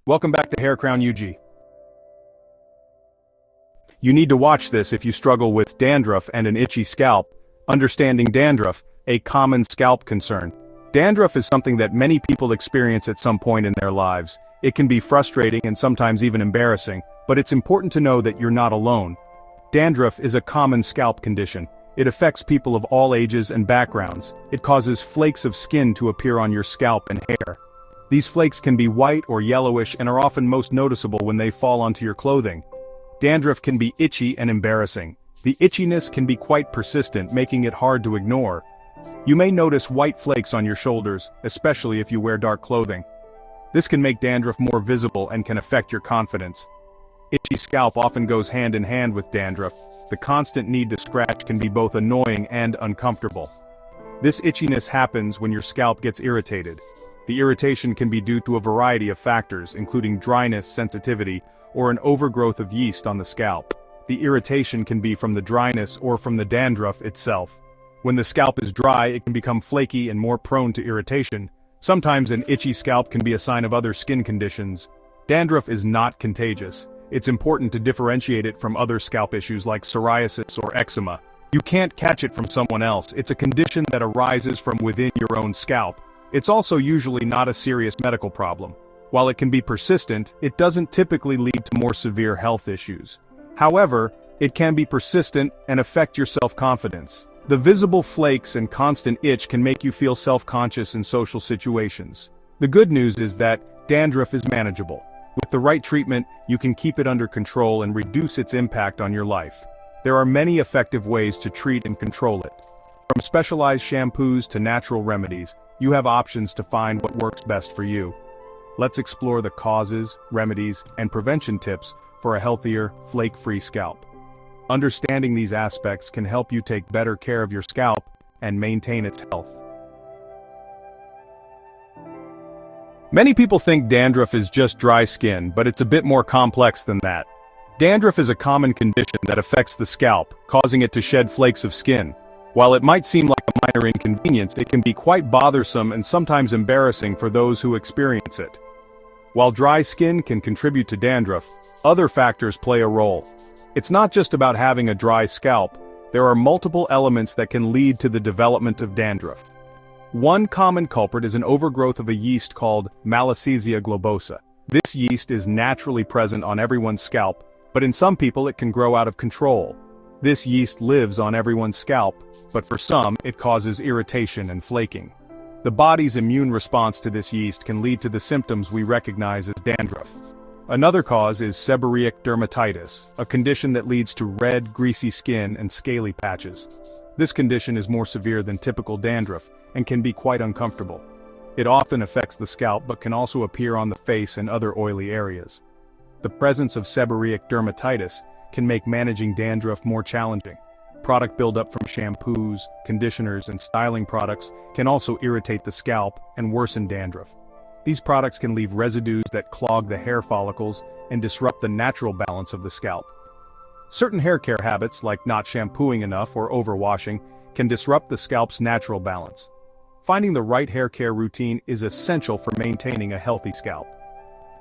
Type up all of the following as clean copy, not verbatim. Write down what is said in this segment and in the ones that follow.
Welcome back to Hair Crown UG. You need to watch this if you struggle with dandruff and an itchy scalp. Understanding dandruff, a common scalp concern. Dandruff is something that many people experience at some point in their lives. It can be frustrating and sometimes even embarrassing, but it's important to know that you're not alone. Dandruff is a common scalp condition. It affects people of all ages and backgrounds. It causes flakes of skin to appear on your scalp and hair. These flakes can be white or yellowish and are often most noticeable when they fall onto your clothing. Dandruff can be itchy and embarrassing. The itchiness can be quite persistent, making it hard to ignore. You may notice white flakes on your shoulders, especially if you wear dark clothing. This can make dandruff more visible and can affect your confidence. Itchy scalp often goes hand in hand with dandruff. The constant need to scratch can be both annoying and uncomfortable. This itchiness happens when your scalp gets irritated. The irritation can be due to a variety of factors, including dryness, sensitivity, or an overgrowth of yeast on the scalp. The irritation can be from the dryness or from the dandruff itself. When the scalp is dry, it can become flaky and more prone to irritation. Sometimes an itchy scalp can be a sign of other skin conditions. Dandruff is not contagious. It's important to differentiate it from other scalp issues like psoriasis or eczema. You can't catch it from someone else. It's a condition that arises from within your own scalp. It's also usually not a serious medical problem. While it can be persistent, it doesn't typically lead to more severe health issues. However, it can be persistent and affect your self-confidence. The visible flakes and constant itch can make you feel self-conscious in social situations. The good news is that dandruff is manageable. With the right treatment, you can keep it under control and reduce its impact on your life. There are many effective ways to treat and control it. From specialized shampoos to natural remedies, you have options to find what works best for you. Let's explore the causes, remedies, and prevention tips for a healthier, flake-free scalp. Understanding these aspects can help you take better care of your scalp and maintain its health. Many people think dandruff is just dry skin, but it's a bit more complex than that. Dandruff is a common condition that affects the scalp, causing it to shed flakes of skin. While it might seem like a minor inconvenience, it can be quite bothersome and sometimes embarrassing for those who experience it. While dry skin can contribute to dandruff, other factors play a role. It's not just about having a dry scalp. There are multiple elements that can lead to the development of dandruff. One common culprit is an overgrowth of a yeast called Malassezia globosa. This yeast is naturally present on everyone's scalp, but in some people it can grow out of control. This yeast lives on everyone's scalp, but for some, it causes irritation and flaking. The body's immune response to this yeast can lead to the symptoms we recognize as dandruff. Another cause is seborrheic dermatitis, a condition that leads to red, greasy skin and scaly patches. This condition is more severe than typical dandruff and can be quite uncomfortable. It often affects the scalp but can also appear on the face and other oily areas. The presence of seborrheic dermatitis can make managing dandruff more challenging. Product buildup from shampoos, conditioners, and styling products can also irritate the scalp and worsen dandruff. These products can leave residues that clog the hair follicles and disrupt the natural balance of the scalp. Certain hair care habits, like not shampooing enough or overwashing, can disrupt the scalp's natural balance. Finding the right hair care routine is essential for maintaining a healthy scalp.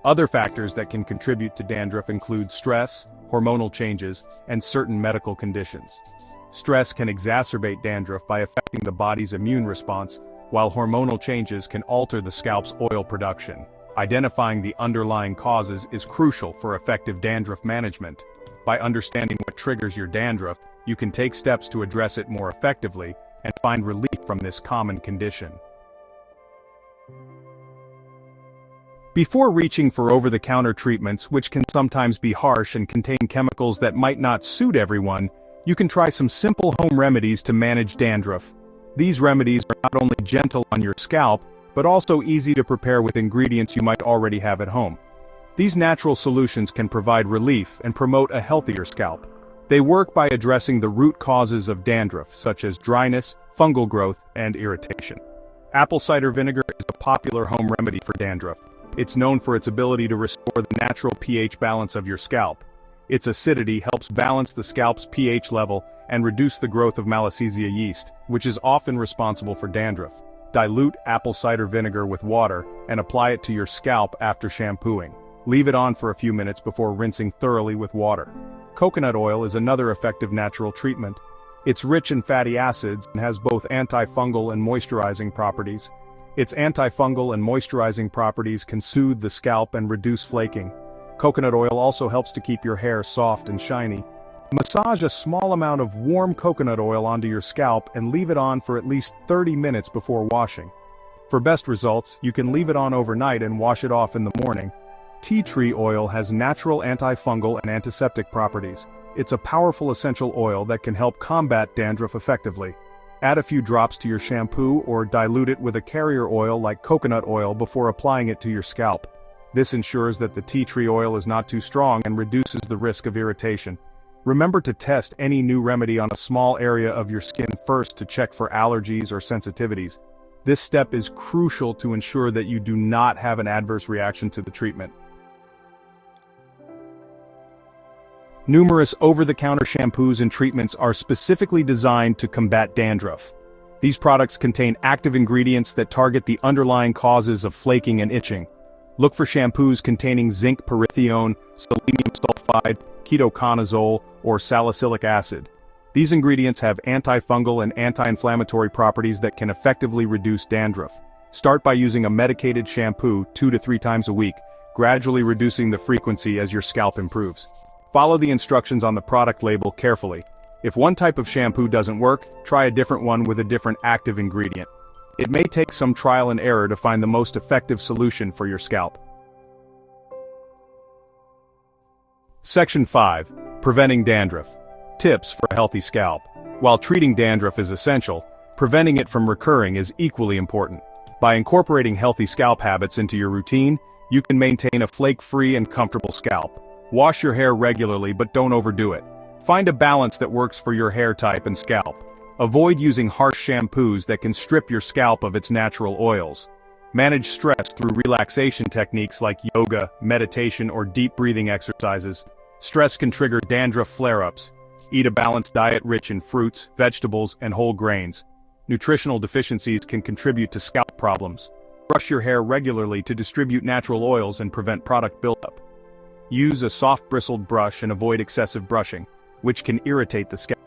Other factors that can contribute to dandruff include stress, hormonal changes, and certain medical conditions. Stress can exacerbate dandruff by affecting the body's immune response, while hormonal changes can alter the scalp's oil production. Identifying the underlying causes is crucial for effective dandruff management. By understanding what triggers your dandruff, you can take steps to address it more effectively and find relief from this common condition. Before reaching for over-the-counter treatments, which can sometimes be harsh and contain chemicals that might not suit everyone, you can try some simple home remedies to manage dandruff. These remedies are not only gentle on your scalp, but also easy to prepare with ingredients you might already have at home. These natural solutions can provide relief and promote a healthier scalp. They work by addressing the root causes of dandruff, such as dryness, fungal growth, and irritation. Apple cider vinegar is a popular home remedy for dandruff. It's known for its ability to restore the natural pH balance of your scalp. Its acidity helps balance the scalp's pH level and reduce the growth of Malassezia yeast, which is often responsible for dandruff. Dilute apple cider vinegar with water and apply it to your scalp after shampooing. Leave it on for a few minutes before rinsing thoroughly with water. Coconut oil is another effective natural treatment. It's rich in fatty acids and has both antifungal and moisturizing properties. Its antifungal and moisturizing properties can soothe the scalp and reduce flaking. Coconut oil also helps to keep your hair soft and shiny. Massage a small amount of warm coconut oil onto your scalp and leave it on for at least 30 minutes before washing. For best results, you can leave it on overnight and wash it off in the morning. Tea tree oil has natural antifungal and antiseptic properties. It's a powerful essential oil that can help combat dandruff effectively. Add a few drops to your shampoo or dilute it with a carrier oil like coconut oil before applying it to your scalp. This ensures that the tea tree oil is not too strong and reduces the risk of irritation. Remember to test any new remedy on a small area of your skin first to check for allergies or sensitivities. This step is crucial to ensure that you do not have an adverse reaction to the treatment. Numerous over-the-counter shampoos and treatments are specifically designed to combat dandruff. These products contain active ingredients that target the underlying causes of flaking and itching. Look for shampoos containing zinc pyrithione, selenium sulfide, ketoconazole, or salicylic acid. These ingredients have antifungal and anti-inflammatory properties that can effectively reduce dandruff. Start by using a medicated shampoo 2 to 3 times a week, gradually reducing the frequency as your scalp improves. Follow the instructions on the product label carefully. If one type of shampoo doesn't work, try a different one with a different active ingredient. It may take some trial and error to find the most effective solution for your scalp. Section 5. Preventing dandruff. Tips for a healthy scalp. While treating dandruff is essential, preventing it from recurring is equally important. By incorporating healthy scalp habits into your routine, you can maintain a flake-free and comfortable scalp. Wash your hair regularly but don't overdo it. Find a balance that works for your hair type and scalp. Avoid using harsh shampoos that can strip your scalp of its natural oils. Manage stress through relaxation techniques like yoga, meditation, or deep breathing exercises. Stress can trigger dandruff flare-ups. Eat a balanced diet rich in fruits, vegetables, and whole grains. Nutritional deficiencies can contribute to scalp problems. Brush your hair regularly to distribute natural oils and prevent product buildup. Use a soft bristled brush and avoid excessive brushing, which can irritate the scalp.